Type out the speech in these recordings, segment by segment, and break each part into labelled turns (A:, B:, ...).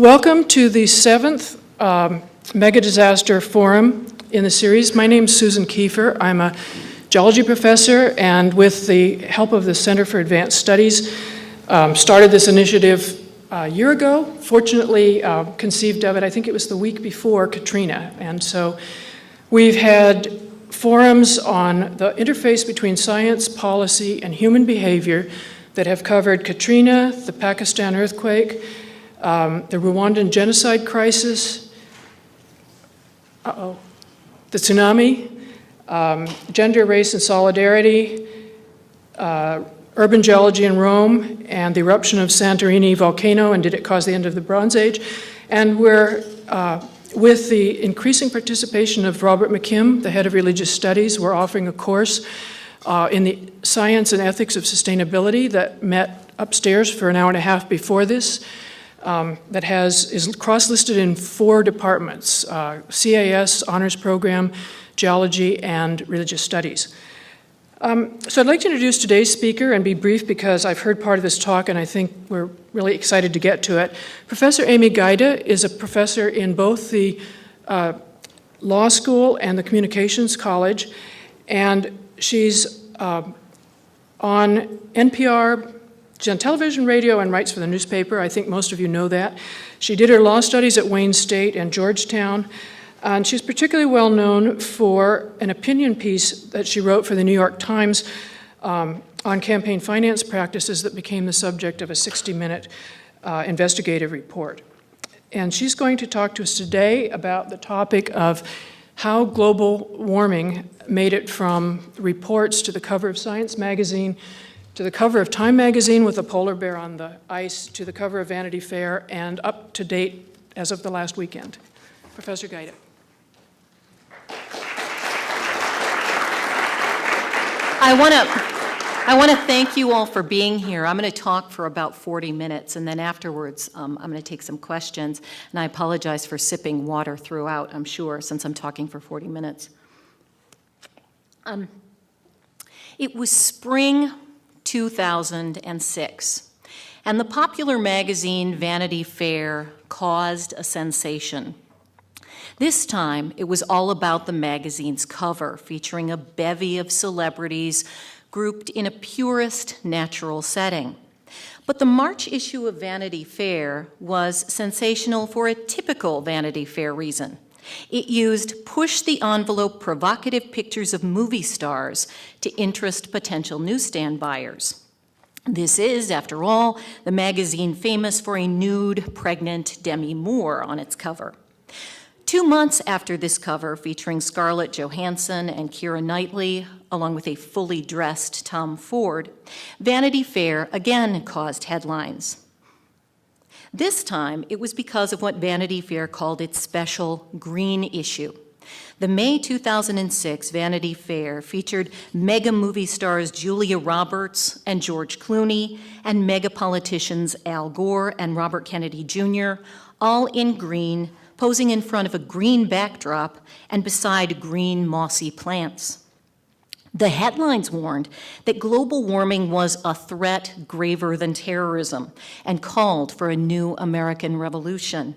A: Welcome to the seventh Mega Disaster Forum in the series. My name is Susan Kiefer. I'm a geology professor, and with the help of the Center for Advanced Studies, started this initiative a year ago. Fortunately, conceived of it, I think it was the week before Katrina. And so we've had forums on the interface between science, policy, and human behavior that have covered Katrina, the Pakistan earthquake, the Rwandan genocide crisis, the tsunami, gender, race, and solidarity, urban geology in Rome, and the eruption of Santorini volcano, and did it cause the end of the Bronze Age? And we're, with the increasing participation of Robert McKim, the head of religious studies, we're offering a course in the science and ethics of sustainability that met upstairs for an hour and a half before this. That is cross-listed in 4 departments, CAS, honors program, geology, and religious studies. So I'd like to introduce today's speaker and be brief because I've heard part of this talk and I think we're really excited to get to it. Professor Amy Gajda is a professor in both the law school and the communications college, and she's on NPR. She's on television, radio, and writes for the newspaper. I think most of you know that. She did her law studies at Wayne State and Georgetown, and she's particularly well known for an opinion piece that she wrote for the New York Times on campaign finance practices that became the subject of a 60-minute investigative report. And she's going to talk to us today about the topic of how global warming made it from reports to the cover of Science magazine, to the cover of Time magazine with a polar bear on the ice, to the cover of Vanity Fair, and up to date as of the last weekend. Professor Gajda.
B: I want to thank you all for being here. I'm going to talk for about 40 minutes, and then afterwards I'm going to take some questions. And I apologize for sipping water throughout, I'm sure, since I'm talking for 40 minutes. It was spring 2006, and the popular magazine Vanity Fair caused a sensation. This time, it was all about the magazine's cover, featuring a bevy of celebrities grouped in a purist natural setting. But the March issue of Vanity Fair was sensational for a typical Vanity Fair reason. It used push-the-envelope provocative pictures of movie stars to interest potential newsstand buyers. This is, after all, the magazine famous for a nude, pregnant Demi Moore on its cover. 2 months after this cover, featuring Scarlett Johansson and Keira Knightley, along with a fully dressed Tom Ford, Vanity Fair again caused headlines. This time, it was because of what Vanity Fair called its special green issue. The May 2006 Vanity Fair featured mega movie stars Julia Roberts and George Clooney, and mega politicians Al Gore and Robert Kennedy Jr., all in green, posing in front of a green backdrop and beside green mossy plants. The headlines warned that global warming was a threat graver than terrorism and called for a new American revolution.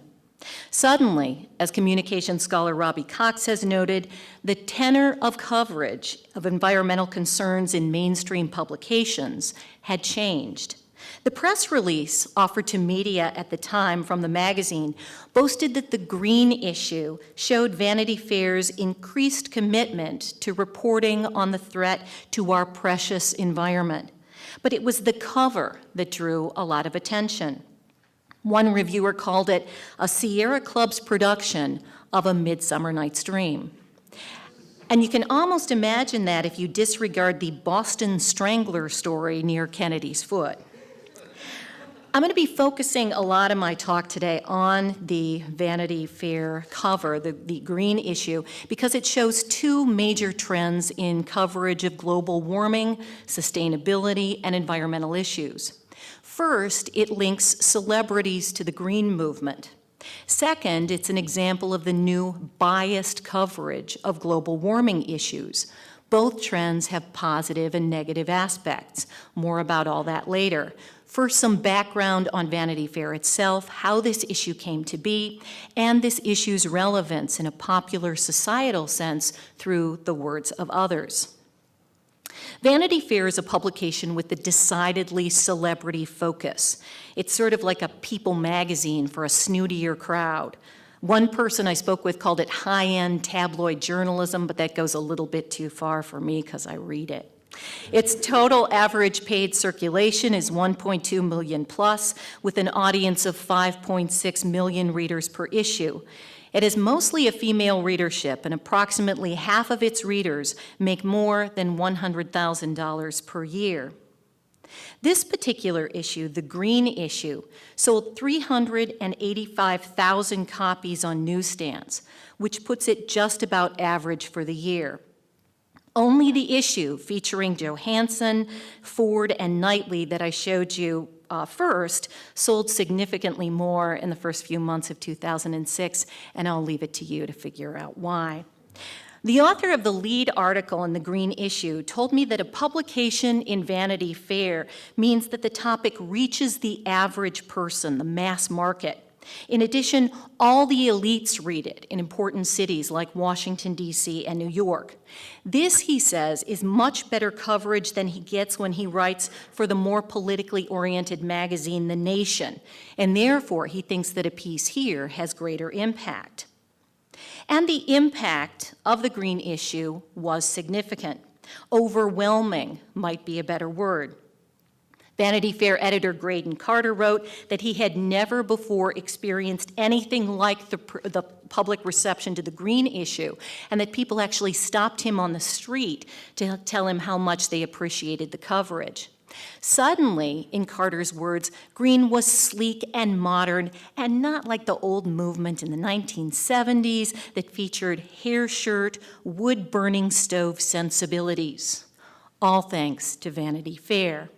B: Suddenly, as communications scholar Robbie Cox has noted, the tenor of coverage of environmental concerns in mainstream publications had changed. The press release offered to media at the time from the magazine boasted that the green issue showed Vanity Fair's increased commitment to reporting on the threat to our precious environment. But it was the cover that drew a lot of attention. One reviewer called it a Sierra Club's production of A Midsummer Night's Dream. And you can almost imagine that if you disregard the Boston Strangler story near Kennedy's foot. I'm going to be focusing a lot of my talk today on the Vanity Fair cover, the green issue, because it shows 2 major trends in coverage of global warming, sustainability, and environmental issues. First, it links celebrities to the green movement. Second, it's an example of the new biased coverage of global warming issues. Both trends have positive and negative aspects. More about all that later. First, some background on Vanity Fair itself, how this issue came to be, and this issue's relevance in a popular societal sense through the words of others. Vanity Fair is a publication with a decidedly celebrity focus. It's sort of like a People magazine for a snootier crowd. One person I spoke with called it high-end tabloid journalism, but that goes a little bit too far for me because I read it. Its total average paid circulation is 1.2 million plus, with an audience of 5.6 million readers per issue. It is mostly a female readership, and approximately half of its readers make more than $100,000 per year. This particular issue, the green issue, sold 385,000 copies on newsstands, which puts it just about average for the year. Only the issue featuring Johansson, Ford, and Knightley that I showed you first sold significantly more in the first few months of 2006, and I'll leave it to you to figure out why. The author of the lead article in the green issue told me that a publication in Vanity Fair means that the topic reaches the average person, the mass market. In addition, all the elites read it in important cities like Washington, D.C. and New York. This, he says, is much better coverage than he gets when he writes for the more politically oriented magazine, The Nation, and therefore he thinks that a piece here has greater impact. And the impact of the green issue was significant. Overwhelming might be a better word. Vanity Fair editor Graydon Carter wrote that he had never before experienced anything like the public reception to the green issue, and that people actually stopped him on the street to tell him how much they appreciated the coverage. Suddenly, in Carter's words, green was sleek and modern and not like the old movement in the 1970s that featured hair shirt, wood-burning stove sensibilities. All thanks to Vanity Fair.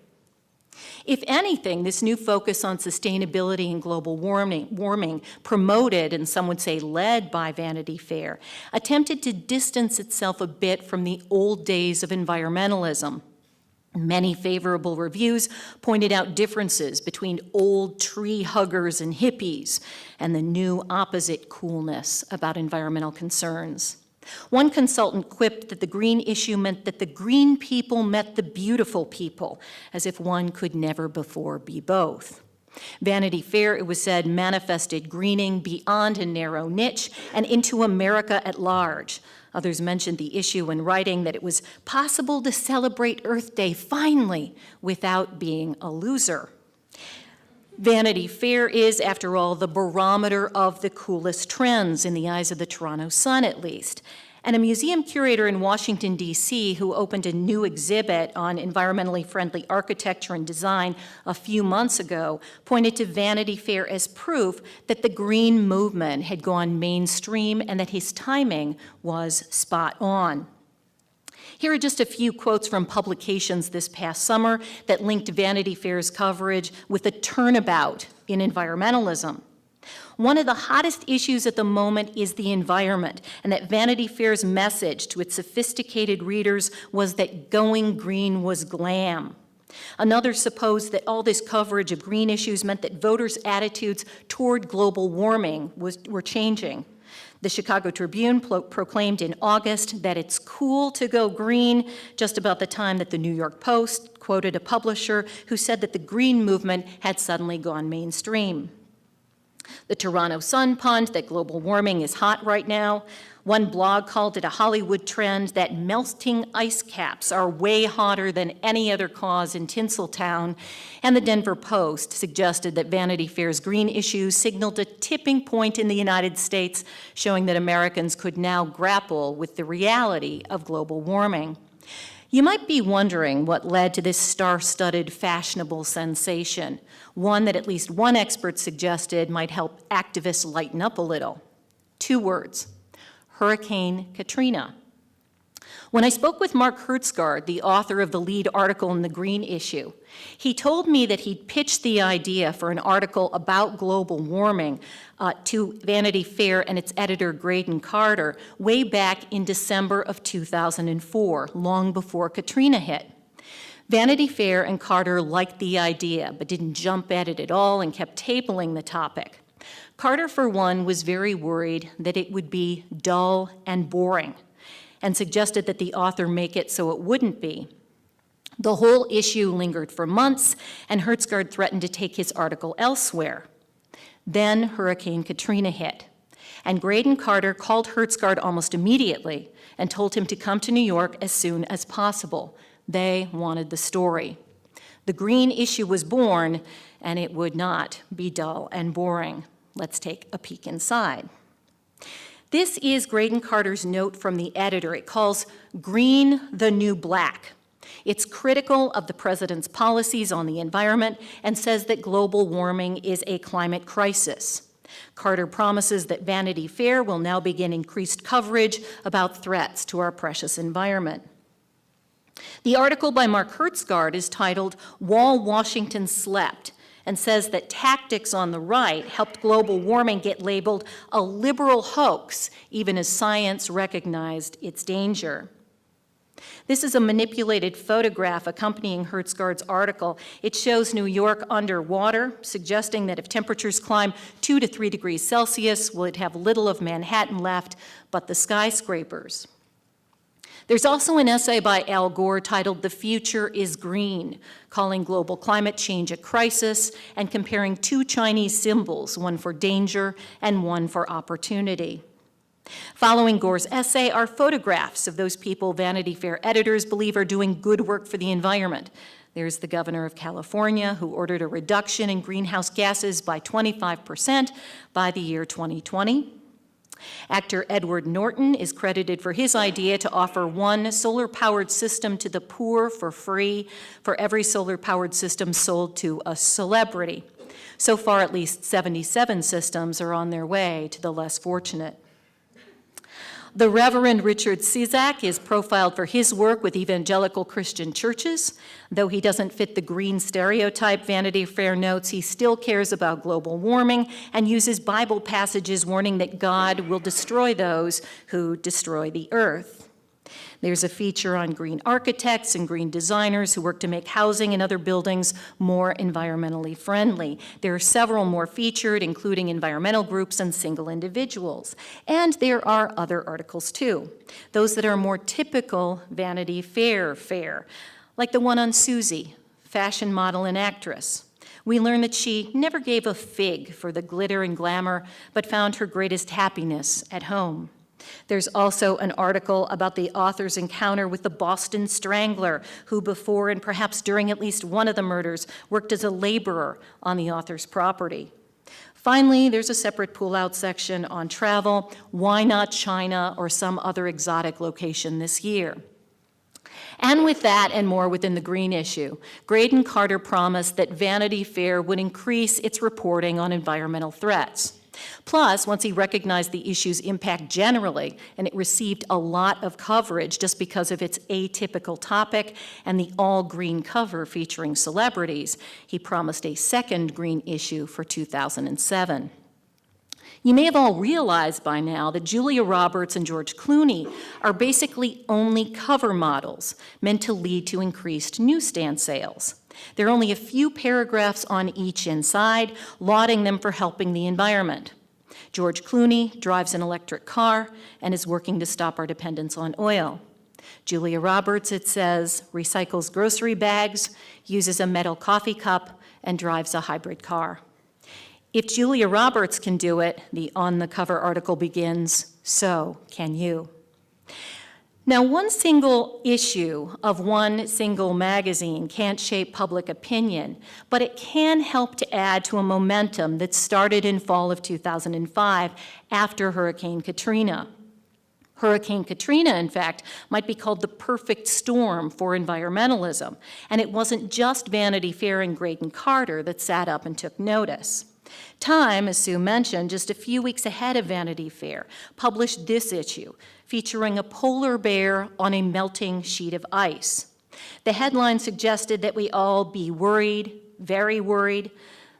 B: If anything, this new focus on sustainability and global warming, promoted and some would say led by Vanity Fair, attempted to distance itself a bit from the old days of environmentalism. Many favorable reviews pointed out differences between old tree huggers and hippies and the new opposite coolness about environmental concerns. One consultant quipped that the green issue meant that the green people met the beautiful people, as if one could never before be both. Vanity Fair, it was said, manifested greening beyond a narrow niche and into America at large. Others mentioned the issue in writing that it was possible to celebrate Earth Day finally without being a loser. Vanity Fair is, after all, the barometer of the coolest trends in the eyes of the Toronto Sun, at least. And a museum curator in Washington, D.C., who opened a new exhibit on environmentally friendly architecture and design a few months ago, pointed to Vanity Fair as proof that the green movement had gone mainstream and that his timing was spot on. Here are just a few quotes from publications this past summer that linked Vanity Fair's coverage with a turnabout in environmentalism. One of the hottest issues at the moment is the environment, and that Vanity Fair's message to its sophisticated readers was that going green was glam. Another supposed that all this coverage of green issues meant that voters' attitudes toward global warming were changing. The Chicago Tribune proclaimed in August that it's cool to go green, just about the time that the New York Post quoted a publisher who said that the green movement had suddenly gone mainstream. The Toronto Sun punned that global warming is hot right now. One blog called it a Hollywood trend that melting ice caps are way hotter than any other cause in Tinseltown. And the Denver Post suggested that Vanity Fair's green issue signaled a tipping point in the United States, showing that Americans could now grapple with the reality of global warming. You might be wondering what led to this star-studded fashionable sensation, one that at least one expert suggested might help activists lighten up a little. 2 words: Hurricane Katrina. When I spoke with Mark Hertzgaard, the author of the lead article in the green issue, he told me that he'd pitched the idea for an article about global warming to Vanity Fair and its editor, Graydon Carter, way back in December of 2004, long before Katrina hit. Vanity Fair and Carter liked the idea, but didn't jump at it at all and kept tabling the topic. Carter, for one, was very worried that it would be dull and boring, and suggested that the author make it so it wouldn't be. The whole issue lingered for months, and Hertsgaard threatened to take his article elsewhere. Then Hurricane Katrina hit, and Graydon Carter called Hertsgaard almost immediately and told him to come to New York as soon as possible. They wanted the story. The green issue was born, and it would not be dull and boring. Let's take a peek inside. This is Graydon Carter's note from the editor. It calls green the new black. It's critical of the president's policies on the environment and says that global warming is a climate crisis. Carter promises that Vanity Fair will now begin increased coverage about threats to our precious environment. The article by Mark Hertsgaard is titled "While Washington Slept," and says that tactics on the right helped global warming get labeled a liberal hoax, even as science recognized its danger. This is a manipulated photograph accompanying Hertsgaard's article. It shows New York underwater, suggesting that if temperatures climb 2 to 3 degrees Celsius, well, it'd have little of Manhattan left but the skyscrapers. There's also an essay by Al Gore titled "The Future is Green," calling global climate change a crisis and comparing two Chinese symbols, one for danger and one for opportunity. Following Gore's essay are photographs of those people Vanity Fair editors believe are doing good work for the environment. There's the governor of California, who ordered a reduction in greenhouse gases by 25% by the year 2020. Actor Edward Norton is credited for his idea to offer one solar-powered system to the poor for free for every solar-powered system sold to a celebrity. So far, at least 77 systems are on their way to the less fortunate. The Reverend Richard Ciszek is profiled for his work with evangelical Christian churches. Though he doesn't fit the green stereotype, Vanity Fair notes he still cares about global warming and uses Bible passages warning that God will destroy those who destroy the earth. There's a feature on green architects and green designers who work to make housing and other buildings more environmentally friendly. There are several more featured, including environmental groups and single individuals. And there are other articles too, those that are more typical Vanity Fair fare, like the one on Susie, fashion model and actress. We learn that she never gave a fig for the glitter and glamour, but found her greatest happiness at home. There's also an article about the author's encounter with the Boston Strangler, who before and perhaps during at least one of the murders worked as a laborer on the author's property. Finally, there's a separate pull-out section on travel. Why not China or some other exotic location this year? And with that and more within the green issue, Graydon Carter promised that Vanity Fair would increase its reporting on environmental threats. Plus, once he recognized the issue's impact generally, and it received a lot of coverage just because of its atypical topic and the all-green cover featuring celebrities, he promised a second green issue for 2007. You may have all realized by now that Julia Roberts and George Clooney are basically only cover models meant to lead to increased newsstand sales. There are only a few paragraphs on each inside, lauding them for helping the environment. George Clooney drives an electric car and is working to stop our dependence on oil. Julia Roberts, it says, recycles grocery bags, uses a metal coffee cup, and drives a hybrid car. If Julia Roberts can do it, the on-the-cover article begins, so can you. Now, one single issue of one single magazine can't shape public opinion, but it can help to add to a momentum that started in fall of 2005 after Hurricane Katrina. Hurricane Katrina, in fact, might be called the perfect storm for environmentalism, and it wasn't just Vanity Fair and Graydon Carter that sat up and took notice. Time, as Sue mentioned, just a few weeks ahead of Vanity Fair, published this issue, featuring a polar bear on a melting sheet of ice. The headline suggested that we all be worried, very worried.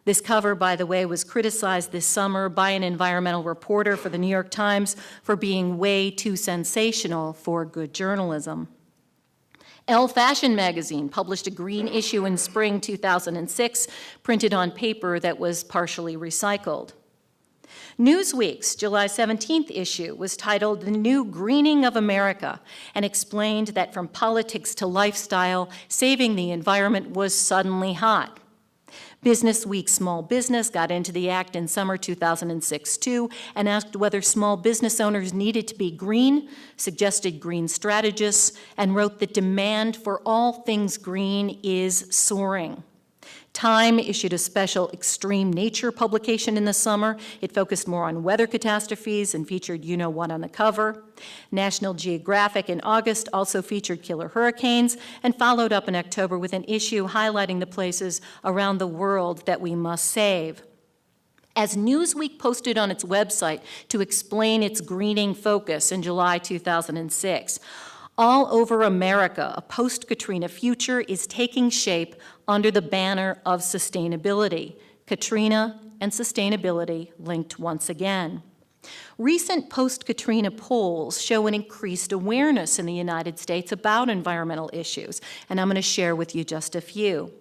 B: This cover, by the way, was criticized this summer by an environmental reporter for the New York Times for being way too sensational for good journalism. Elle Fashion magazine published a green issue in spring 2006, printed on paper that was partially recycled. Newsweek's July 17th issue was titled The New Greening of America and explained that from politics to lifestyle, saving the environment was suddenly hot. Business Week Small Business got into the act in summer 2006 too and asked whether small business owners needed to be green, suggested green strategists, and wrote that demand for all things green is soaring. Time issued a special extreme nature publication in the summer. It focused more on weather catastrophes and featured you-know-what on the cover. National Geographic in August also featured killer hurricanes and followed up in October with an issue highlighting the places around the world that we must save. As Newsweek posted on its website to explain its greening focus in July 2006, all over America, a post-Katrina future is taking shape under the banner of sustainability. Katrina and sustainability linked once again. Recent post-Katrina polls show an increased awareness in the United States about environmental issues, and I'm going to share with you just a few.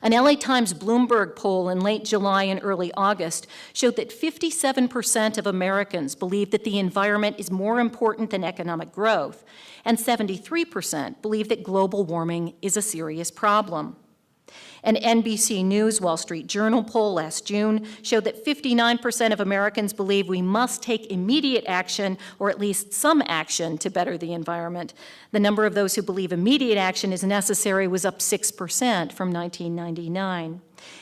B: An LA Times Bloomberg poll in late July and early August showed that 57% of Americans believe that the environment is more important than economic growth, and 73% believe that global warming is a serious problem. An NBC News Wall Street Journal poll last June showed that 59% of Americans believe we must take immediate action, or at least some action, to better the environment. The number of those who believe immediate action is necessary was up 6% from 1999.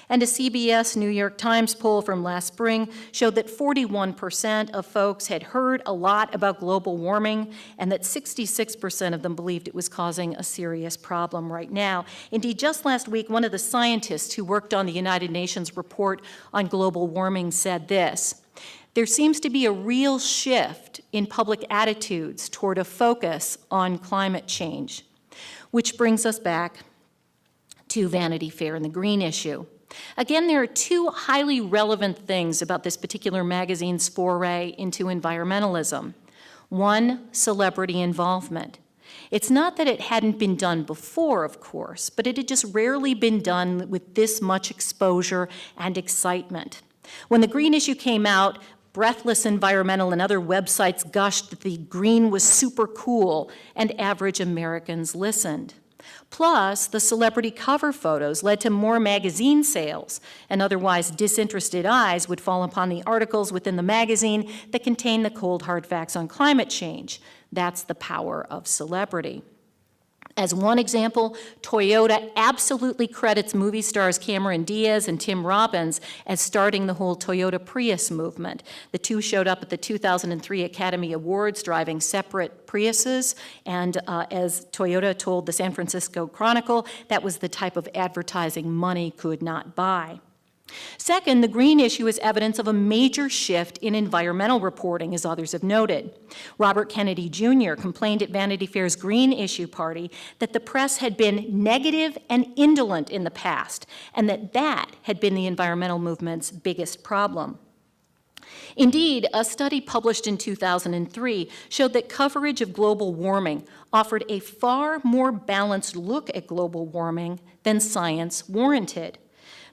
B: And a CBS New York Times poll from last spring showed that 41% of folks had heard a lot about global warming and that 66% of them believed it was causing a serious problem right now. Indeed, just last week, one of the scientists who worked on the United Nations report on global warming said this: "There seems to be a real shift in public attitudes toward a focus on climate change," which brings us back to Vanity Fair and the green issue. Again, there are two highly relevant things about this particular magazine's foray into environmentalism. One, celebrity involvement. It's not that it hadn't been done before, of course, but it had just rarely been done with this much exposure and excitement. When the green issue came out, Breathless Environmental and other websites gushed that the green was super cool, and average Americans listened. Plus, the celebrity cover photos led to more magazine sales, and otherwise disinterested eyes would fall upon the articles within the magazine that contain the cold hard facts on climate change. That's the power of celebrity. As one example, Toyota absolutely credits movie stars Cameron Diaz and Tim Robbins as starting the whole Toyota Prius movement. The two showed up at the 2003 Academy Awards driving separate Priuses, and as Toyota told the San Francisco Chronicle, that was the type of advertising money could not buy. Second, the green issue is evidence of a major shift in environmental reporting, as others have noted. Robert Kennedy Jr. complained at Vanity Fair's green issue party that the press had been negative and indolent in the past, and that had been the environmental movement's biggest problem. Indeed, a study published in 2003 showed that coverage of global warming offered a far more balanced look at global warming than science warranted.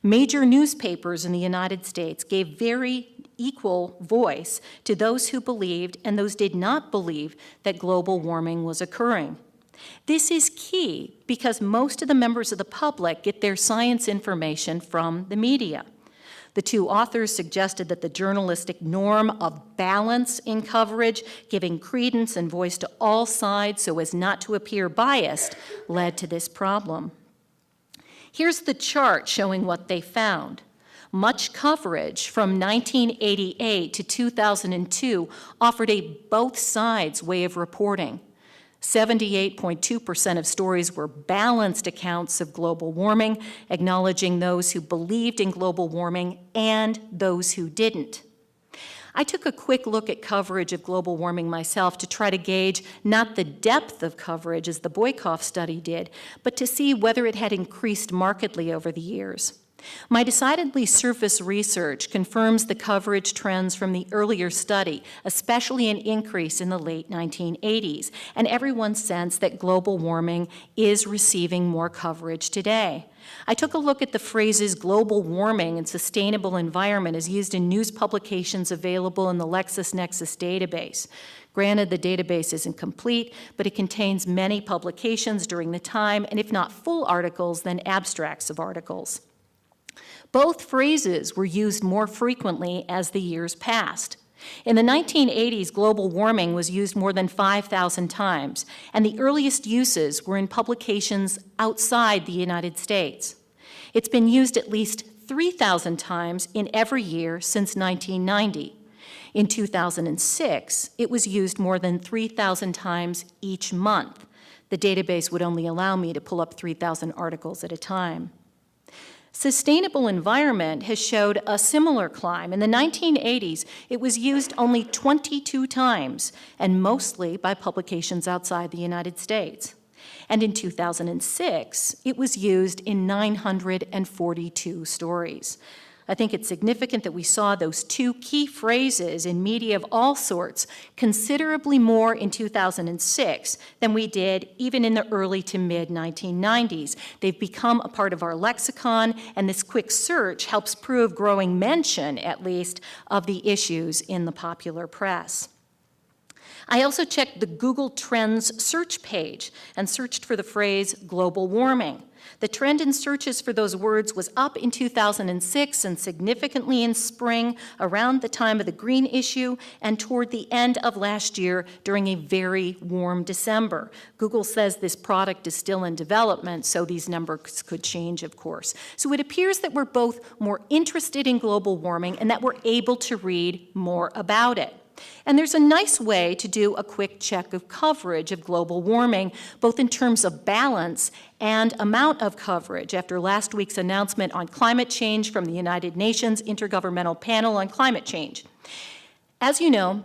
B: Major newspapers in the United States gave very equal voice to those who believed and those did not believe that global warming was occurring. This is key because most of the members of the public get their science information from the media. The two authors suggested that the journalistic norm of balance in coverage, giving credence and voice to all sides so as not to appear biased, led to this problem. Here's the chart showing what they found. Much coverage from 1988 to 2002 offered a both sides way of reporting. 78.2% of stories were balanced accounts of global warming, acknowledging those who believed in global warming and those who didn't. I took a quick look at coverage of global warming myself to try to gauge not the depth of coverage as the Boykoff study did, but to see whether it had increased markedly over the years. My decidedly surface research confirms the coverage trends from the earlier study, especially an increase in the late 1980s, and everyone's sense that global warming is receiving more coverage today. I took a look at the phrases global warming and sustainable environment as used in news publications available in the LexisNexis database. Granted, the database isn't complete, but it contains many publications during the time, and if not full articles, then abstracts of articles. Both phrases were used more frequently as the years passed. In the 1980s, global warming was used more than 5,000 times, and the earliest uses were in publications outside the United States. It's been used at least 3,000 times in every year since 1990. In 2006, it was used more than 3,000 times each month. The database would only allow me to pull up 3,000 articles at a time. Sustainable environment has showed a similar climb. In the 1980s, it was used only 22 times, and mostly by publications outside the United States. And in 2006, it was used in 942 stories. I think it's significant that we saw those two key phrases in media of all sorts considerably more in 2006 than we did even in the early to mid-1990s. They've become a part of our lexicon, and this quick search helps prove growing mention, at least, of the issues in the popular press. I also checked the Google Trends search page and searched for the phrase global warming. The trend in searches for those words was up in 2006 and significantly in spring, around the time of the green issue, and toward the end of last year during a very warm December. Google says this product is still in development, so these numbers could change, of course. So it appears that we're both more interested in global warming and that we're able to read more about it. And there's a nice way to do a quick check of coverage of global warming, both in terms of balance and amount of coverage after last week's announcement on climate change from the United Nations Intergovernmental Panel on Climate Change. As you know,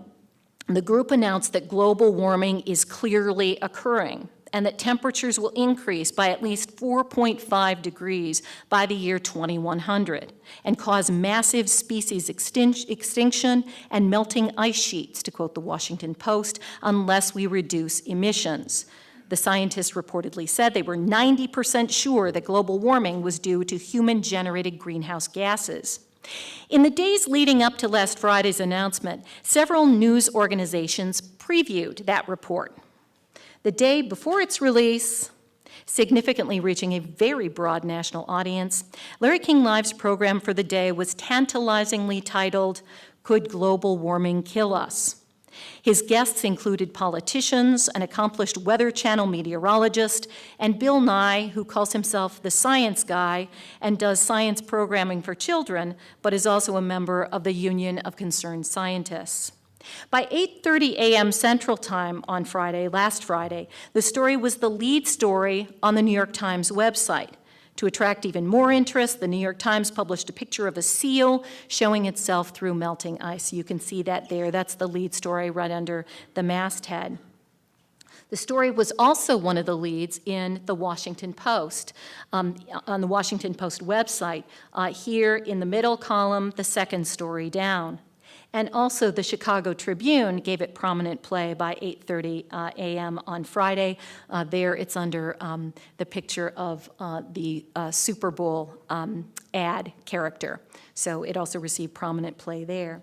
B: the group announced that global warming is clearly occurring and that temperatures will increase by at least 4.5 degrees by the year 2100 and cause massive species extinction and melting ice sheets, to quote the Washington Post, unless we reduce emissions. The scientists reportedly said they were 90% sure that global warming was due to human-generated greenhouse gases. In the days leading up to last Friday's announcement, several news organizations previewed that report. The day before its release, significantly reaching a very broad national audience, Larry King Live's program for the day was tantalizingly titled, "Could Global Warming Kill Us?" His guests included politicians, an accomplished Weather Channel meteorologist, and Bill Nye, who calls himself the science guy and does science programming for children, but is also a member of the Union of Concerned Scientists. By 8:30 a.m. Central Time on last Friday, the story was the lead story on the New York Times website. To attract even more interest, the New York Times published a picture of a seal showing itself through melting ice. You can see that there. That's the lead story right under the masthead. The story was also one of the leads in the Washington Post, on the Washington Post website. Here in the middle column, the second story down. And also the Chicago Tribune gave it prominent play by 8:30 a.m. on Friday. There it's under the picture of the Super Bowl ad character. So it also received prominent play there.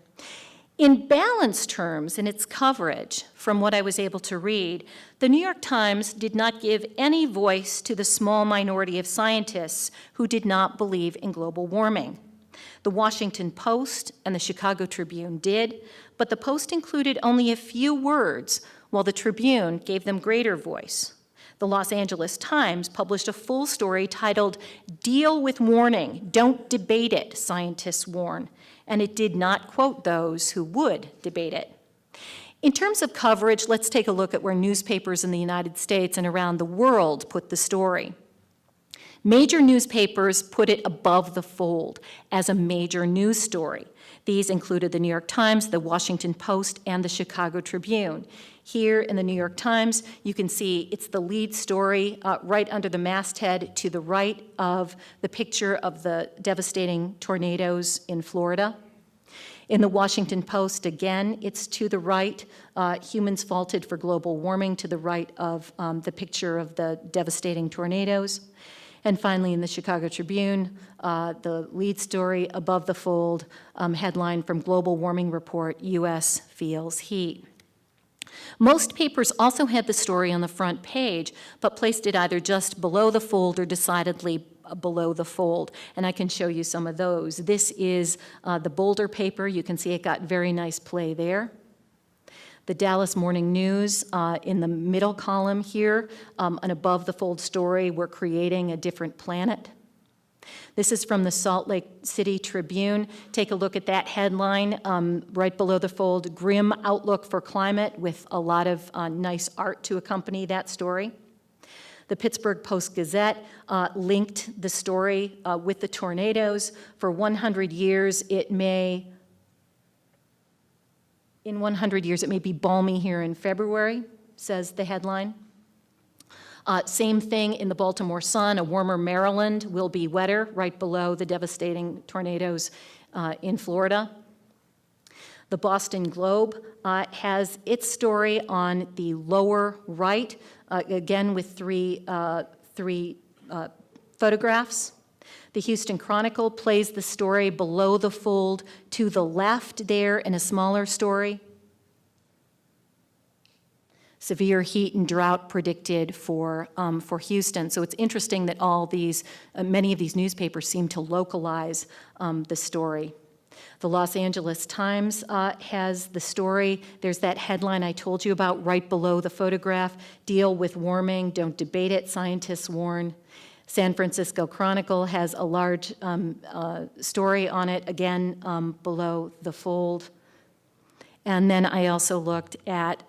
B: In balance terms, in its coverage, from what I was able to read, the New York Times did not give any voice to the small minority of scientists who did not believe in global warming. The Washington Post and the Chicago Tribune did, but the Post included only a few words, while the Tribune gave them greater voice. The Los Angeles Times published a full story titled, "Deal with Warning, Don't Debate It, Scientists Warn," and it did not quote those who would debate it. In terms of coverage, let's take a look at where newspapers in the United States and around the world put the story. Major newspapers put it above the fold as a major news story. These included the New York Times, the Washington Post, and the Chicago Tribune. Here in the New York Times, you can see it's the lead story right under the masthead to the right of the picture of the devastating tornadoes in Florida. In the Washington Post, again, it's to the right, humans faulted for global warming, to the right of the picture of the devastating tornadoes. And finally, in the Chicago Tribune, the lead story above the fold, headline from Global Warming Report, U.S. feels heat. Most papers also had the story on the front page, but placed it either just below the fold or decidedly below the fold. And I can show you some of those. This is the Boulder paper. You can see it got very nice play there. The Dallas Morning News in the middle column here, an above the fold story, we're creating a different planet. This is from the Salt Lake City Tribune. Take a look at that headline right below the fold, grim outlook for climate, with a lot of nice art to accompany that story. The Pittsburgh Post-Gazette linked the story with the tornadoes. For 100 years, in 100 years, it may be balmy here in February, says the headline. Same thing in the Baltimore Sun, a warmer Maryland will be wetter, right below the devastating tornadoes in Florida. The Boston Globe has its story on the lower right, again with three photographs. The Houston Chronicle plays the story below the fold to the left there in a smaller story. Severe heat and drought predicted for Houston. So it's interesting that all these, many of these newspapers seem to localize the story. The Los Angeles Times has the story. There's that headline I told you about right below the photograph, deal with warming, don't debate it, scientists warn. San Francisco Chronicle has a large story on it, again, below the fold. And then I also looked at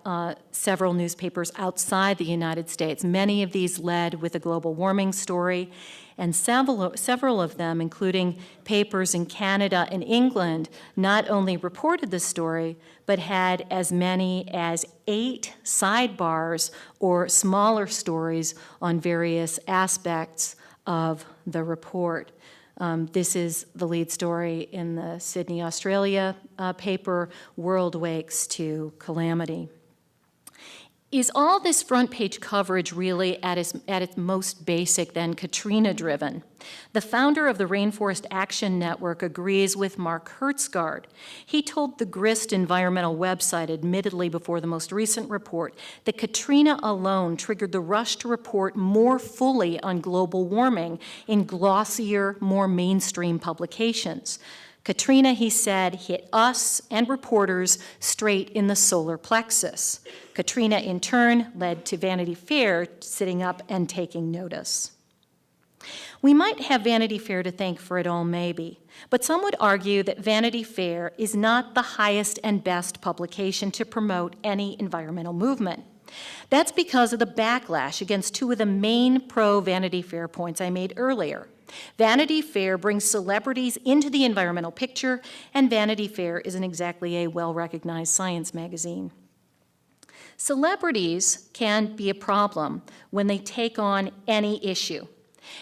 B: several newspapers outside the United States. Many of these led with a global warming story, and several of them, including papers in Canada and England, not only reported the story, but had as many as 8 sidebars or smaller stories on various aspects of the report. This is the lead story in the Sydney, Australia paper, World Wakes to Calamity. Is all this front page coverage really at its most basic then Katrina-driven? The founder of the Rainforest Action Network agrees with Mark Hertzgaard. He told the Grist environmental website, admittedly before the most recent report, that Katrina alone triggered the rush to report more fully on global warming in glossier, more mainstream publications. Katrina, he said, hit us and reporters straight in the solar plexus. Katrina, in turn, led to Vanity Fair sitting up and taking notice. We might have Vanity Fair to thank for it all, maybe, but some would argue that Vanity Fair is not the highest and best publication to promote any environmental movement. That's because of the backlash against 2 of the main pro-Vanity Fair points I made earlier. Vanity Fair brings celebrities into the environmental picture, and Vanity Fair isn't exactly a well-recognized science magazine. Celebrities can be a problem when they take on any issue.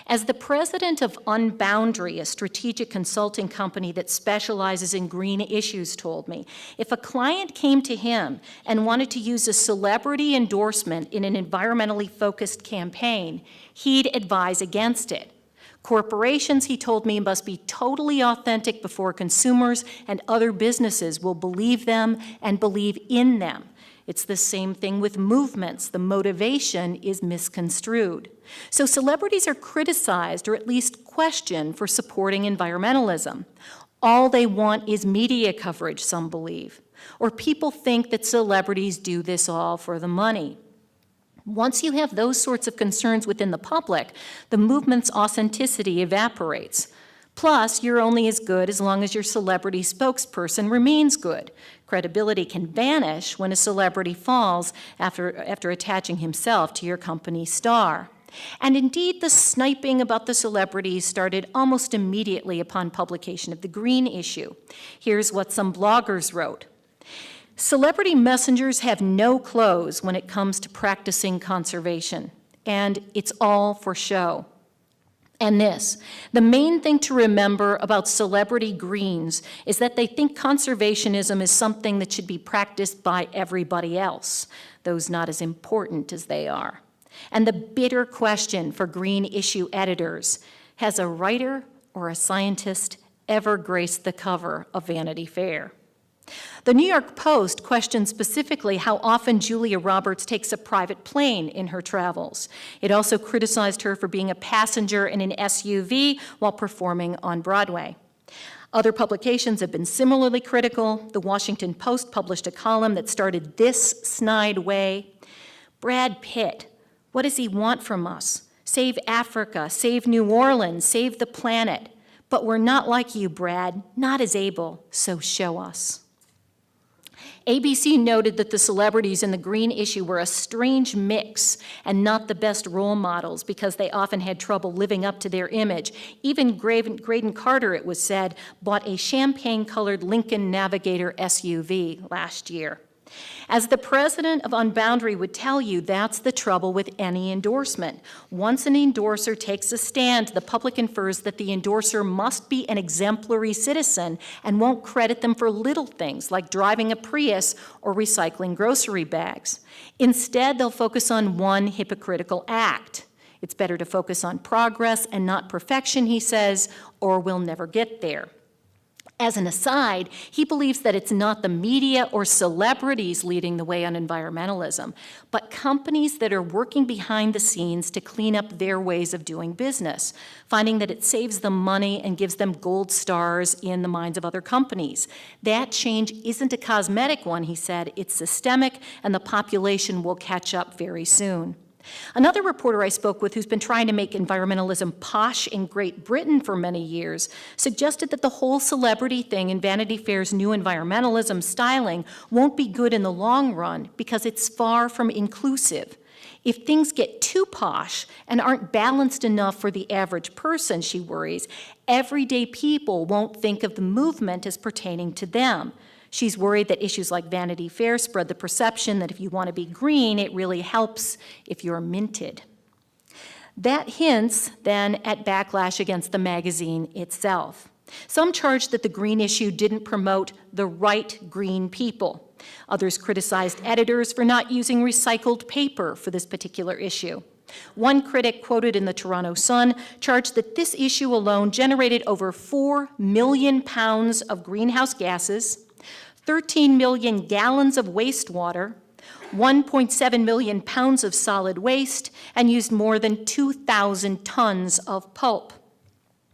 B: As the president of Unboundary, a strategic consulting company that specializes in green issues, told me, if a client came to him and wanted to use a celebrity endorsement in an environmentally focused campaign, he'd advise against it. Corporations, he told me, must be totally authentic before consumers and other businesses will believe them and believe in them. It's the same thing with movements. The motivation is misconstrued. So celebrities are criticized or at least questioned for supporting environmentalism. All they want is media coverage, some believe. Or people think that celebrities do this all for the money. Once you have those sorts of concerns within the public, the movement's authenticity evaporates. Plus, you're only as good as long as your celebrity spokesperson remains good. Credibility can vanish when a celebrity falls after attaching himself to your company star. And indeed, the sniping about the celebrities started almost immediately upon publication of the green issue. Here's what some bloggers wrote. Celebrity messengers have no clothes when it comes to practicing conservation, and it's all for show. And this, the main thing to remember about celebrity greens is that they think conservationism is something that should be practiced by everybody else, those not as important as they are. And the bitter question for green issue editors, has a writer or a scientist ever graced the cover of Vanity Fair? The New York Post questioned specifically how often Julia Roberts takes a private plane in her travels. It also criticized her for being a passenger in an SUV while performing on Broadway. Other publications have been similarly critical. The Washington Post published a column that started this snide way. Brad Pitt, what does he want from us? Save Africa, save New Orleans, save the planet. But we're not like you, Brad, not as able, so show us. ABC noted that the celebrities in the green issue were a strange mix and not the best role models because they often had trouble living up to their image. Even Graydon Carter, it was said, bought a champagne-colored Lincoln Navigator SUV last year. As the president of Unboundary would tell you, that's the trouble with any endorsement. Once an endorser takes a stand, the public infers that the endorser must be an exemplary citizen and won't credit them for little things like driving a Prius or recycling grocery bags. Instead, they'll focus on one hypocritical act. It's better to focus on progress and not perfection, he says, or we'll never get there. As an aside, he believes that it's not the media or celebrities leading the way on environmentalism, but companies that are working behind the scenes to clean up their ways of doing business, finding that it saves them money and gives them gold stars in the minds of other companies. That change isn't a cosmetic one, he said, it's systemic, and the population will catch up very soon. Another reporter I spoke with who's been trying to make environmentalism posh in Great Britain for many years suggested that the whole celebrity thing in Vanity Fair's new environmentalism styling won't be good in the long run because it's far from inclusive. If things get too posh and aren't balanced enough for the average person, she worries, everyday people won't think of the movement as pertaining to them. She's worried that issues like Vanity Fair spread the perception that if you want to be green, it really helps if you're minted. That hints, then, at backlash against the magazine itself. Some charge that the green issue didn't promote the right green people. Others criticized editors for not using recycled paper for this particular issue. One critic, quoted in the Toronto Sun, charged that this issue alone generated over 4 million pounds of greenhouse gases, 13 million gallons of wastewater, 1.7 million pounds of solid waste, and used more than 2,000 tons of pulp.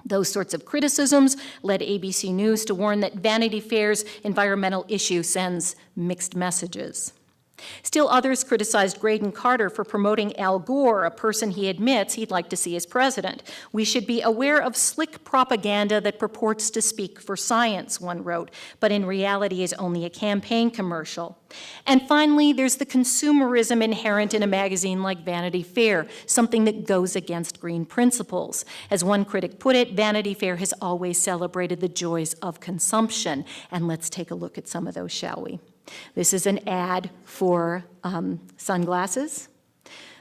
B: Those sorts of criticisms led ABC News to warn that Vanity Fair's environmental issue sends mixed messages. Still others criticized Graydon Carter for promoting Al Gore, a person he admits he'd like to see as president. We should be aware of slick propaganda that purports to speak for science, one wrote, but in reality is only a campaign commercial. And finally, there's the consumerism inherent in a magazine like Vanity Fair, something that goes against green principles. As one critic put it, Vanity Fair has always celebrated the joys of consumption. And let's take a look at some of those, shall we? This is an ad for sunglasses.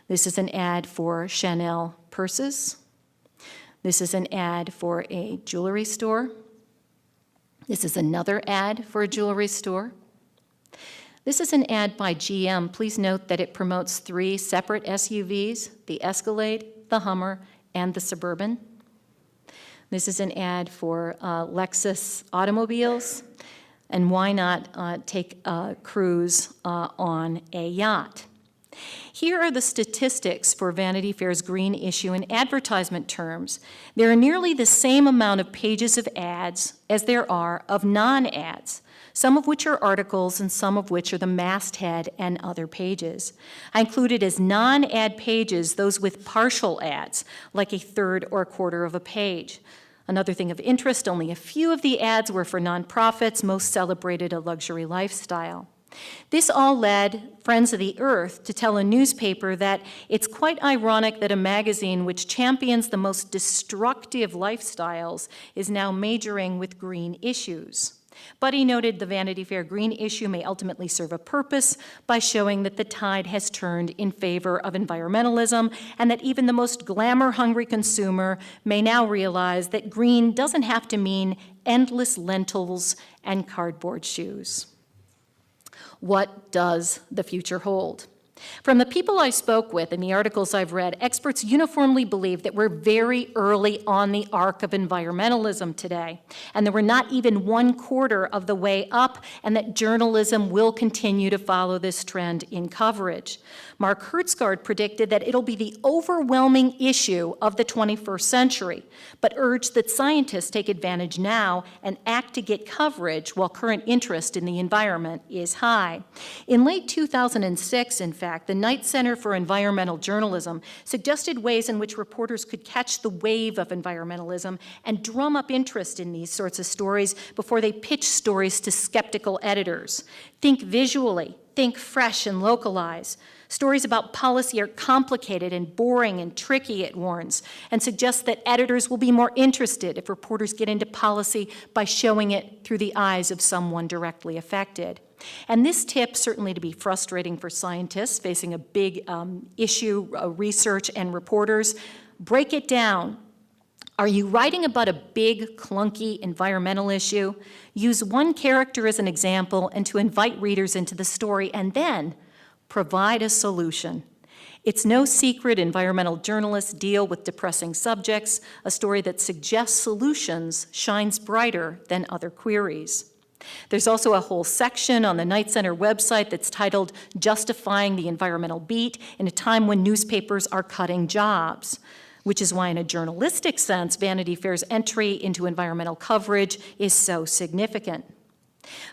B: This is an ad for Chanel purses. This is an ad for a jewelry store. This is another ad for a jewelry store. This is an ad by GM. Please note that it promotes 3 separate SUVs, the Escalade, the Hummer, and the Suburban. This is an ad for Lexus automobiles. And why not take a cruise on a yacht? Here are the statistics for Vanity Fair's green issue in advertisement terms. There are nearly the same amount of pages of ads as there are of non-ads, some of which are articles and some of which are the masthead and other pages. I included as non-ad pages those with partial ads, like a third or a quarter of a page. Another thing of interest, only a few of the ads were for nonprofits, most celebrated a luxury lifestyle. This all led Friends of the Earth to tell a newspaper that it's quite ironic that a magazine which champions the most destructive lifestyles is now majoring with green issues. But he noted the Vanity Fair green issue may ultimately serve a purpose by showing that the tide has turned in favor of environmentalism and that even the most glamour-hungry consumer may now realize that green doesn't have to mean endless lentils and cardboard shoes. What does the future hold? From the people I spoke with and the articles I've read, experts uniformly believe that we're very early on the arc of environmentalism today, and that we're not even 1/4 of the way up, and that journalism will continue to follow this trend in coverage. Mark Hertsgaard predicted that it'll be the overwhelming issue of the 21st century, but urged that scientists take advantage now and act to get coverage while current interest in the environment is high. In late 2006, in fact, the Knight Center for Environmental Journalism suggested ways in which reporters could catch the wave of environmentalism and drum up interest in these sorts of stories before they pitch stories to skeptical editors. Think visually, think fresh and localize. Stories about policy are complicated and boring and tricky, it warns, and suggests that editors will be more interested if reporters get into policy by showing it through the eyes of someone directly affected. And this tip, certainly to be frustrating for scientists facing a big issue, research and reporters, break it down. Are you writing about a big, clunky environmental issue? Use one character as an example and to invite readers into the story, and then provide a solution. It's no secret environmental journalists deal with depressing subjects. A story that suggests solutions shines brighter than other queries. There's also a whole section on the Knight Center website that's titled Justifying the Environmental Beat in a time when newspapers are cutting jobs, which is why in a journalistic sense, Vanity Fair's entry into environmental coverage is so significant.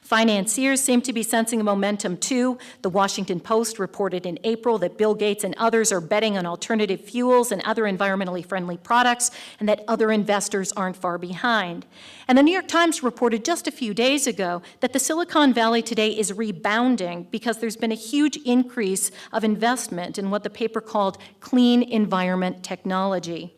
B: Financiers seem to be sensing a momentum too. The Washington Post reported in April that Bill Gates and others are betting on alternative fuels and other environmentally friendly products, and that other investors aren't far behind. And the New York Times reported just a few days ago that the Silicon Valley today is rebounding because there's been a huge increase of investment in what the paper called clean environment technology.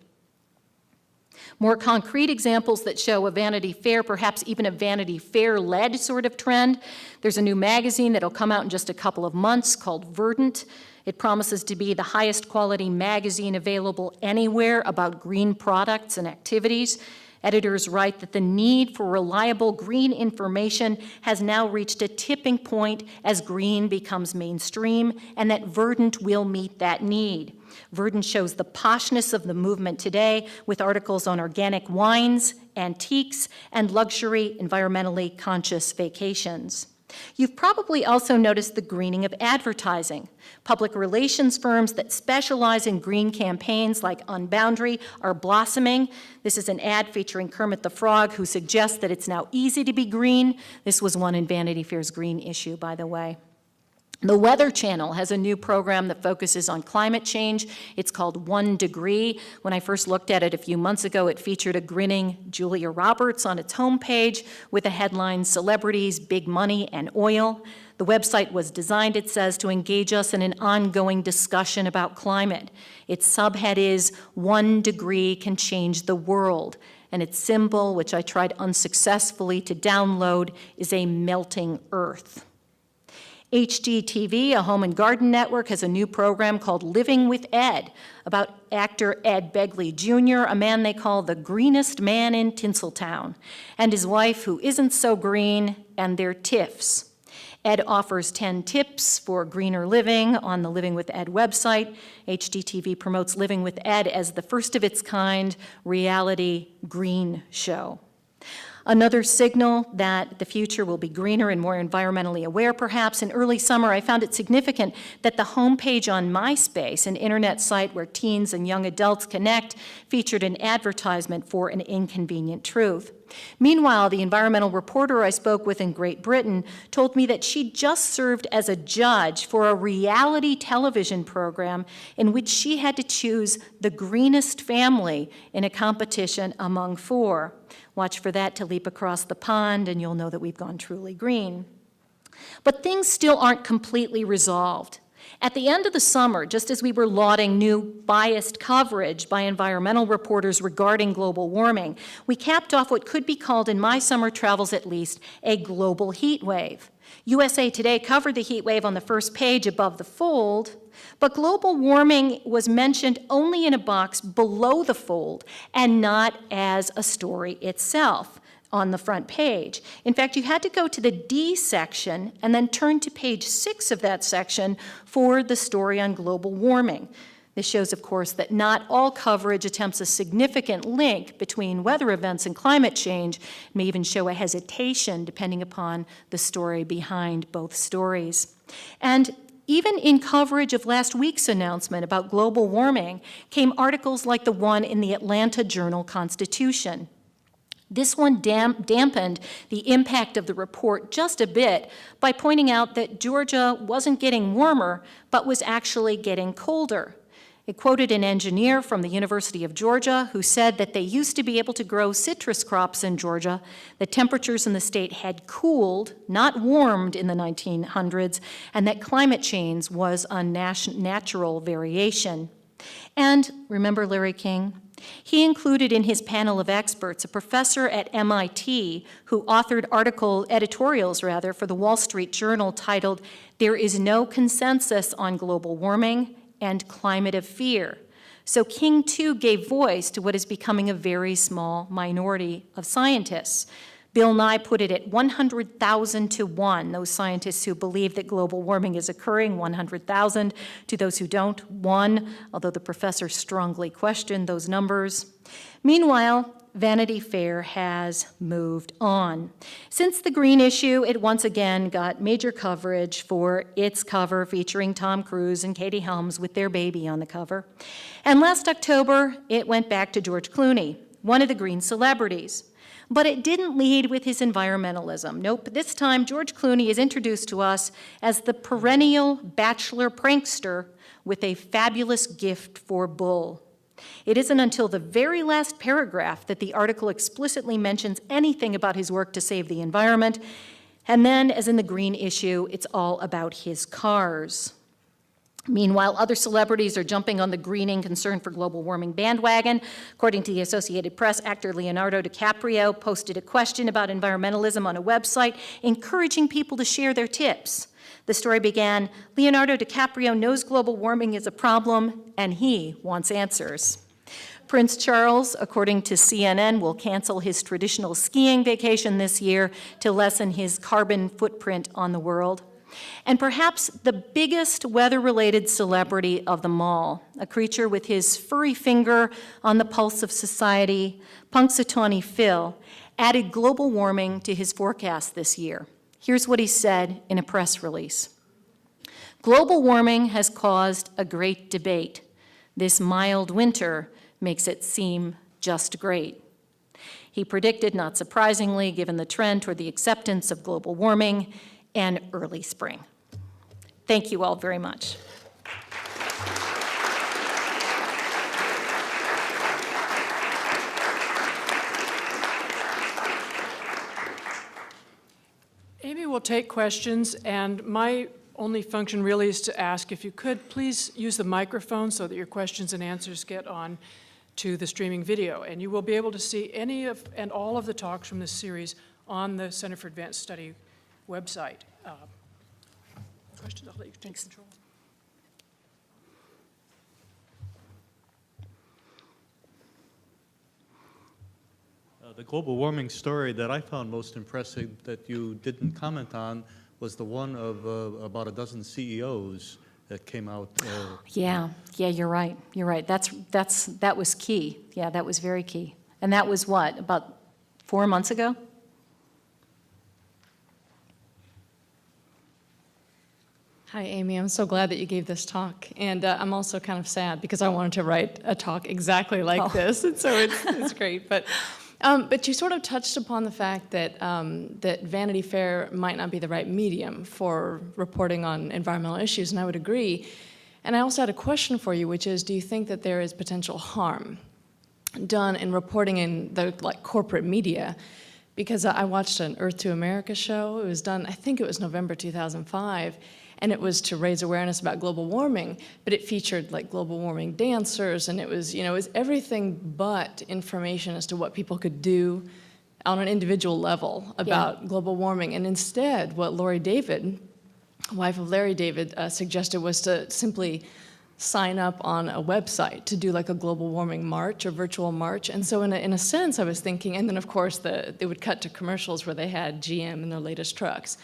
B: More concrete examples that show a Vanity Fair, perhaps even a Vanity Fair-led sort of trend. There's a new magazine that'll come out in just a couple of months called Verdant. It promises to be the highest quality magazine available anywhere about green products and activities. Editors write that the need for reliable green information has now reached a tipping point as green becomes mainstream, and that Verdant will meet that need. Verdant shows the poshness of the movement today with articles on organic wines, antiques, and luxury, environmentally conscious vacations. You've probably also noticed the greening of advertising. Public relations firms that specialize in green campaigns like Unboundary are blossoming. This is an ad featuring Kermit the Frog who suggests that it's now easy to be green. This was one in Vanity Fair's green issue, by the way. The Weather Channel has a new program that focuses on climate change. It's called 1 Degree. When I first looked at it a few months ago, it featured a grinning Julia Roberts on its homepage with the headline, Celebrities, Big Money, and Oil. The website was designed, it says, to engage us in an ongoing discussion about climate. Its subhead is, 1 degree can change the world. And its symbol, which I tried unsuccessfully to download, is a melting earth. HGTV, a home and garden network, has a new program called Living with Ed about actor Ed Begley Jr., a man they call the greenest man in Tinseltown, and his wife, who isn't so green, and their tiffs. Ed offers 10 tips for greener living on the Living with Ed website. HGTV promotes Living with Ed as the first of its kind reality green show. Another signal that the future will be greener and more environmentally aware, perhaps. In early summer, I found it significant that the homepage on MySpace, an internet site where teens and young adults connect, featured an advertisement for an inconvenient truth. Meanwhile, the environmental reporter I spoke with in Great Britain told me that she just served as a judge for a reality television program in which she had to choose the greenest family in a competition among 4. Watch for that to leap across the pond, and you'll know that we've gone truly green. But things still aren't completely resolved. At the end of the summer, just as we were lauding new biased coverage by environmental reporters regarding global warming, we capped off what could be called, in my summer travels at least, a global heat wave. USA Today covered the heat wave on the first page above the fold, but global warming was mentioned only in a box below the fold and not as a story itself on the front page. In fact, you had to go to the D section and then turn to page 6 of that section for the story on global warming. This shows, of course, that not all coverage attempts a significant link between weather events and climate change. It may even show a hesitation depending upon the story behind both stories. And even in coverage of last week's announcement about global warming came articles like the one in the Atlanta Journal-Constitution. This one dampened the impact of the report just a bit by pointing out that Georgia wasn't getting warmer, but was actually getting colder. It quoted an engineer from the University of Georgia who said that they used to be able to grow citrus crops in Georgia. The temperatures in the state had cooled, not warmed in the 1900s, and that climate change was a natural variation. And remember Larry King? He included in his panel of experts a professor at MIT who authored editorials for the Wall Street Journal titled, "There is no consensus on global warming and climate of fear." So King, too, gave voice to what is becoming a very small minority of scientists. Bill Nye put it at 100,000 to 1, those scientists who believe that global warming is occurring, 100,000, to those who don't, 1, although the professor strongly questioned those numbers. Meanwhile, Vanity Fair has moved on. Since the green issue, it once again got major coverage for its cover featuring Tom Cruise and Katie Holmes with their baby on the cover. And last October, it went back to George Clooney, one of the green celebrities. But it didn't lead with his environmentalism. Nope, this time George Clooney is introduced to us as the perennial bachelor prankster with a fabulous gift for bull. It isn't until the very last paragraph that the article explicitly mentions anything about his work to save the environment, and then, as in the green issue, it's all about his cars. Meanwhile, other celebrities are jumping on the greening concern for global warming bandwagon. According to the Associated Press, actor Leonardo DiCaprio posted a question about environmentalism on a website, encouraging people to share their tips. The story began, "Leonardo DiCaprio knows global warming is a problem, and he wants answers." Prince Charles, according to CNN, will cancel his traditional skiing vacation this year to lessen his carbon footprint on the world. And perhaps the biggest weather-related celebrity of them all, a creature with his furry finger on the pulse of society, Punxsutawney Phil, added global warming to his forecast this year. Here's what he said in a press release. "Global warming has caused a great debate. This mild winter makes it seem just great." He predicted, not surprisingly, given the trend toward the acceptance of global warming, and early spring. Thank you all very much.
A: Amy will take questions, and my only function really is to ask if you could please use the microphone so that your questions and answers get on to the streaming video. And you will be able to see any of and all of the talks from this series on the Center for Advanced Study website. Questions? I'll let you take control.
C: The global warming story that I found most impressive that you didn't comment on was the one of about a dozen CEOs that came out.
B: Yeah, you're right. You're right. That was key. Yeah, that was very key. And that was what, about 4 months ago?
D: Hi, Amy. I'm so glad that you gave this talk. And I'm also kind of sad because I wanted to write a talk exactly like this. And so it's great. But you sort of touched upon the fact that, that Vanity Fair might not be the right medium for reporting on environmental issues, and I would agree. And I also had a question for you, which is, do you think that there is potential harm done in reporting in the corporate media because I watched an Earth to America show. It was done, I think it was November 2005, and it was to raise awareness about global warming, but it featured like global warming dancers, and it was, it was everything but information as to what people could do on an individual level about global warming. And instead, what Lori David, wife of Larry David, suggested was to simply sign up on a website to do like a global warming march or virtual march. And so in a sense, I was thinking, and then of course they would cut to commercials where they had GM in their latest trucks.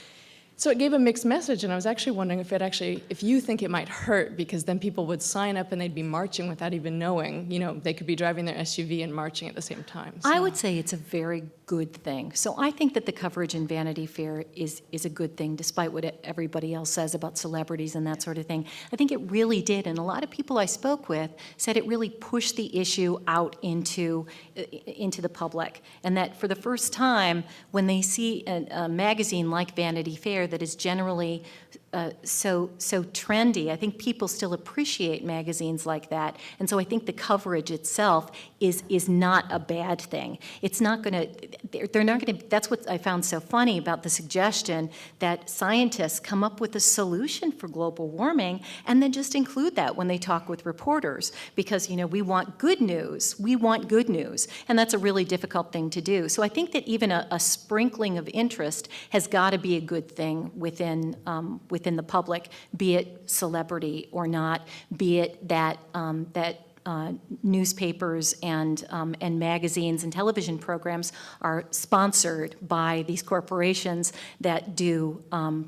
D: So it gave a mixed message, and I was actually wondering if you think it might hurt, because then people would sign up and they'd be marching without even knowing, they could be driving their SUV and marching at the same time. So.
B: I would say it's a very good thing. So I think that the coverage in Vanity Fair is a good thing, despite what everybody else says about celebrities and that sort of thing. I think it really did, and a lot of people I spoke with said it really pushed the issue out into the public, and that for the first time, when they see a magazine like Vanity Fair that is generally so trendy, I think people still appreciate magazines like that, and so I think the coverage itself is not a bad thing. It's not going to, they're not going to, that's what I found so funny about the suggestion that scientists come up with a solution for global warming and then just include that when they talk with reporters, because, we want good news. We want good news, and that's a really difficult thing to do. So I think that even a sprinkling of interest has got to be a good thing within the public, be it celebrity or not, be it that newspapers and magazines and television programs are sponsored by these corporations that do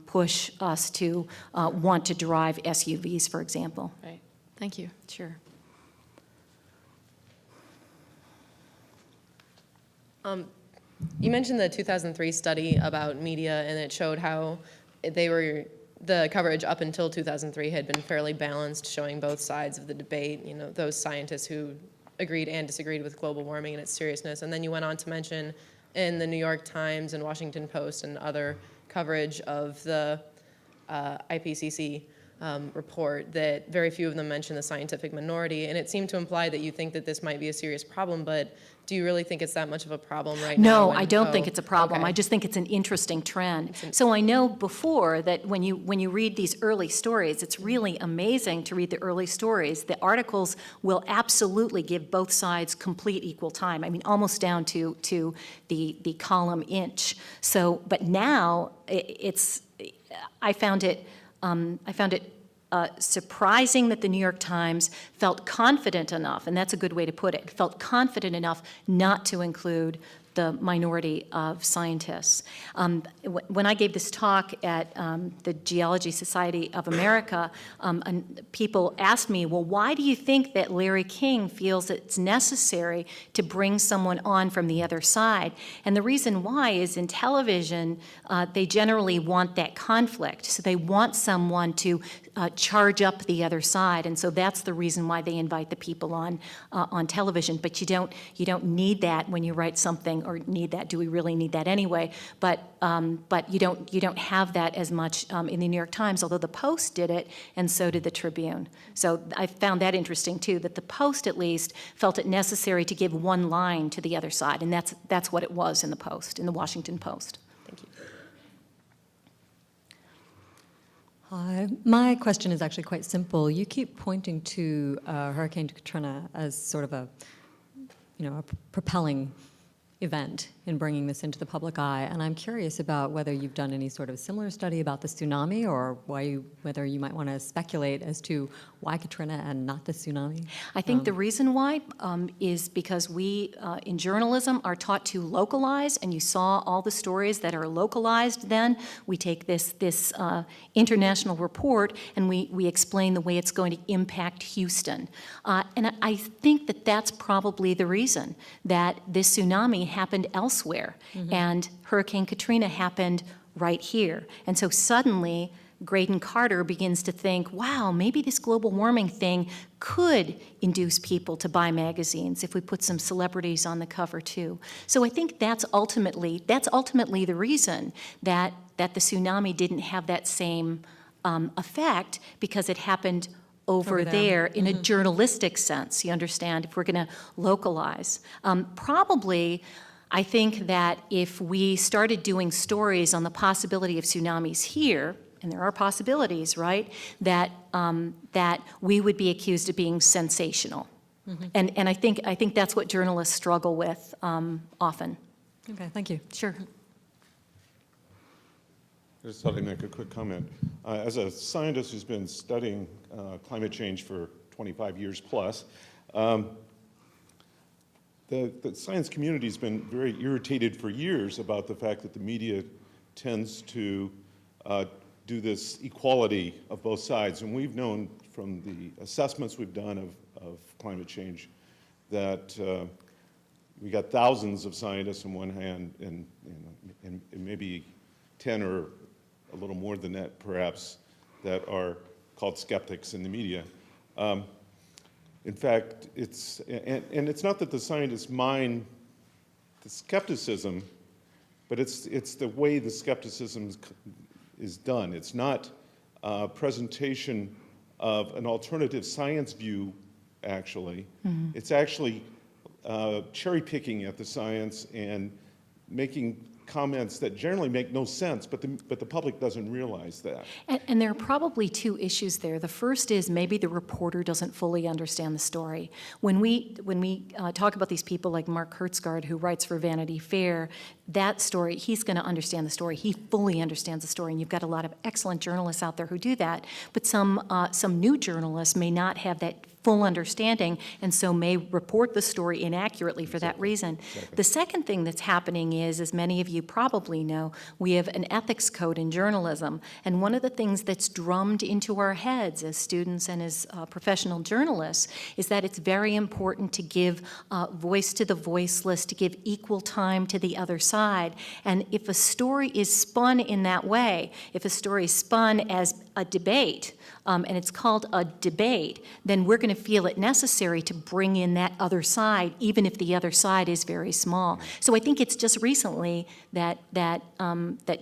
B: push us to want to drive SUVs, for example.
D: Right. Thank you.
B: Sure.
E: You mentioned the 2003 study about media, and it showed how the coverage up until 2003 had been fairly balanced, showing both sides of the debate, those scientists who agreed and disagreed with global warming and its seriousness. And then you went on to mention in the New York Times and Washington Post and other coverage of the IPCC report that very few of them mention the scientific minority, and it seemed to imply that you think that this might be a serious problem, but do you really think it's that much of a problem right now?
B: No, I don't think it's a problem.
E: Okay.
B: I just think it's an interesting trend. So I know before that when you read these early stories, it's really amazing to read the early stories. The articles will absolutely give both sides complete equal time. I mean, almost down to the column inch. So, but now I found it surprising that the New York Times felt confident enough, and that's a good way to put it, felt confident enough not to include the minority of scientists. When I gave this talk at the Geology Society of America, people asked me, well, why do you think that Larry King feels it's necessary to bring someone on from the other side? And the reason why is in television, they generally want that conflict. So they want someone to charge up the other side, and so that's the reason why they invite the people on television. But you don't need that when you write something, or need that. Do we really need that anyway? But you don't have that as much in the New York Times, although the Post did it, and so did the Tribune. So I found that interesting too, that the Post at least felt it necessary to give one line to the other side, and that's what it was in the Post, in the Washington Post.
E: Thank you.
F: Hi. My question is actually quite simple. You keep pointing to Hurricane Katrina as sort of a propelling event in bringing this into the public eye, and I'm curious about whether you've done any sort of similar study about the tsunami, or whether you might want to speculate as to why Katrina and not the tsunami.
B: I think the reason why is because we, in journalism, are taught to localize, and you saw all the stories that are localized then. We take this international report, and we explain the way it's going to impact Houston. And I think that that's probably the reason that this tsunami happened elsewhere, and Hurricane Katrina happened right here. And so suddenly, Graydon Carter begins to think, wow, maybe this global warming thing could induce people to buy magazines if we put some celebrities on the cover too. So I think that's ultimately the reason that the tsunami didn't have that same effect, because it happened over there in a journalistic sense, you understand, if we're going to localize. Probably, I think that if we started doing stories on the possibility of tsunamis here, and there are possibilities, right, that, that we would be accused of being sensational. And I think that's what journalists struggle with often.
F: Okay, thank you.
B: Sure.
G: I just thought I'd make a quick comment. As a scientist who's been studying climate change for 25 years plus, the science community's been very irritated for years about the fact that the media tends to do this equality of both sides. And we've known from the assessments we've done of climate change that we got thousands of scientists on one hand and maybe 10 or a little more than that perhaps that are called skeptics in the media. In fact, it's not that the scientists mind the skepticism, but it's the way the skepticism is done. It's not a presentation of an alternative science view, actually. It's actually cherry picking at the science and making comments that generally make no sense, but the public doesn't realize that.
B: And there are probably two issues there. The first is maybe the reporter doesn't fully understand the story. When we talk about these people like Mark Hertsgaard, who writes for Vanity Fair, that story, he's going to understand the story. He fully understands the story, and you've got a lot of excellent journalists out there who do that. But some new journalists may not have that full understanding, and so may report the story inaccurately for that reason. The second thing that's happening is, as many of you probably know, we have an ethics code in journalism, and one of the things that's drummed into our heads as students and as professional journalists is that it's very important to give voice to the voiceless, to give equal time to the other side. And if a story is spun in that way, if a story is spun as a debate, and it's called a debate, then we're going to feel it necessary to bring in that other side, even if the other side is very small. So I think it's just recently that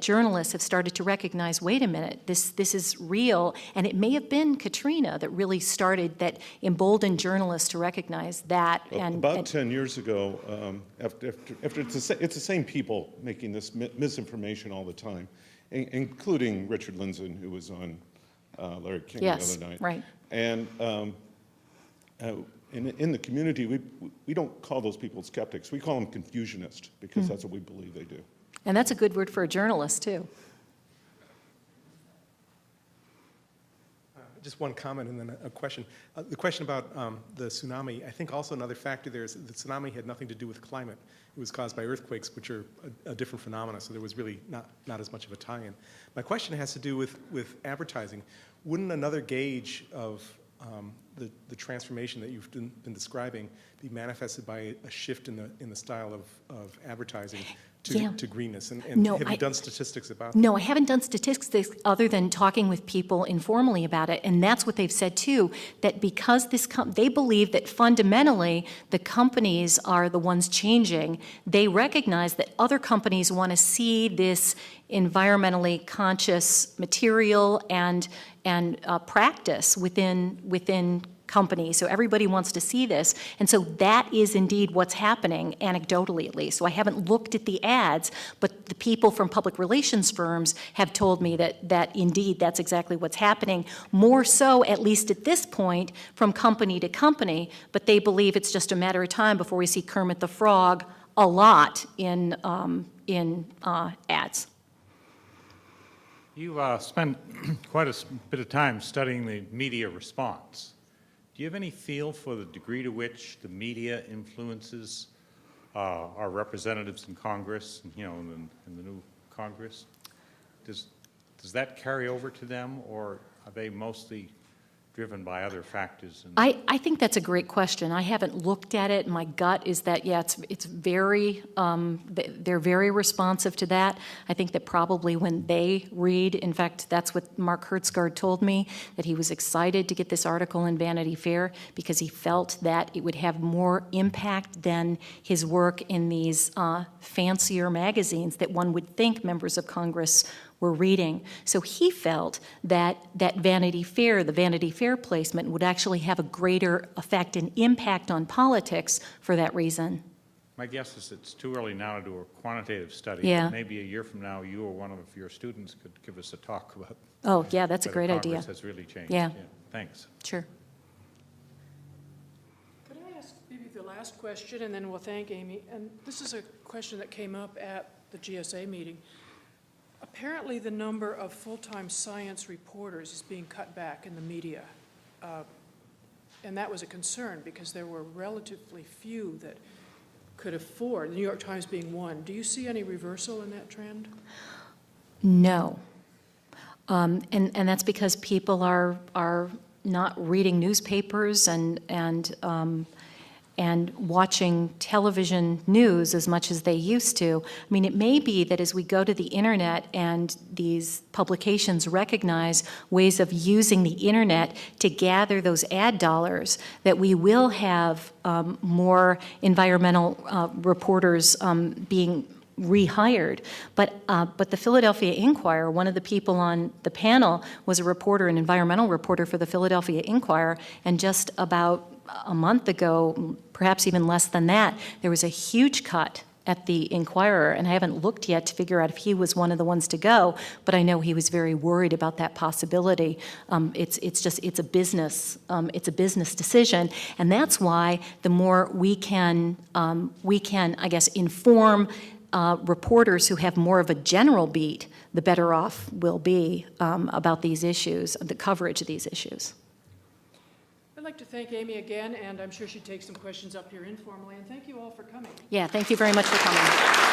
B: journalists have started to recognize, wait a minute, this is real, and it may have been Katrina that really started, that emboldened journalists to recognize that.
G: Well, about 10 years ago, after it's the same people making this misinformation all the time, including Richard Lindzen, who was on Larry King the other night.
B: Right.
G: And in the community, we don't call those people skeptics. We call them confusionists because that's what we believe they do.
B: And that's a good word for a journalist, too.
H: Just one comment and then a question. The question about the tsunami, I think also another factor there is that the tsunami had nothing to do with climate. It was caused by earthquakes, which are a different phenomena, so there was really not as much of a tie-in. My question has to do with advertising. Wouldn't another gauge of the transformation that you've been describing be manifested by a shift in the style of advertising to greenness? And
B: No,
H: have you done statistics about that?
B: No, I haven't done statistics other than talking with people informally about it, and that's what they've said too, that because they believe that fundamentally the companies are the ones changing, they recognize that other companies want to see this environmentally conscious material and practice within companies. So everybody wants to see this. And so that is indeed what's happening, anecdotally at least. So I haven't looked at the ads, but the people from public relations firms have told me that indeed that's exactly what's happening. More so, at least at this point, from company to company, but they believe it's just a matter of time before we see Kermit the Frog a lot in ads.
I: You spent quite a bit of time studying the media response. Do you have any feel for the degree to which the media influences our representatives in Congress, in the new Congress? Does that carry over to them, or are they mostly driven by other factors?
B: I think that's a great question. I haven't looked at it. My gut is that, yeah, it's very, they're very responsive to that. I think that probably when they read, in fact, that's what Mark Hertsgaard told me, that he was excited to get this article in Vanity Fair because he felt that it would have more impact than his work in these fancier magazines that one would think members of Congress were reading. So he felt that Vanity Fair, the Vanity Fair placement, would actually have a greater effect and impact on politics for that reason.
I: My guess is it's too early now to do a quantitative study.
B: Yeah.
I: But maybe a year from now, you or one of your students could give us a talk about
B: Oh, yeah, that's a
I: whether
B: great idea.
I: Congress has really changed.
B: Yeah.
I: Thanks.
B: Sure.
A: Could I ask maybe the last question, and then we'll thank Amy? And this is a question that came up at the GSA meeting. Apparently, the number of full-time science reporters is being cut back in the media. And that was a concern because there were relatively few that could afford, the New York Times being one. Do you see any reversal in that trend?
B: No. And that's because people are not reading newspapers and watching television news as much as they used to. I mean, it may be that as we go to the internet and these publications recognize ways of using the internet to gather those ad dollars, that we will have more environmental reporters being rehired. But the Philadelphia Inquirer, one of the people on the panel was a reporter, an environmental reporter for the Philadelphia Inquirer, and just about a month ago, perhaps even less than that, there was a huge cut at the Inquirer, and I haven't looked yet to figure out if he was one of the ones to go, but I know he was very worried about that possibility. It's a business decision, and that's why the more we can, I guess, inform reporters who have more of a general beat, the better off we'll be about these issues, the coverage of these issues.
A: I'd like to thank Amy again, and I'm sure she'd take some questions up here informally, and thank you all for coming.
B: Yeah, thank you very much for coming.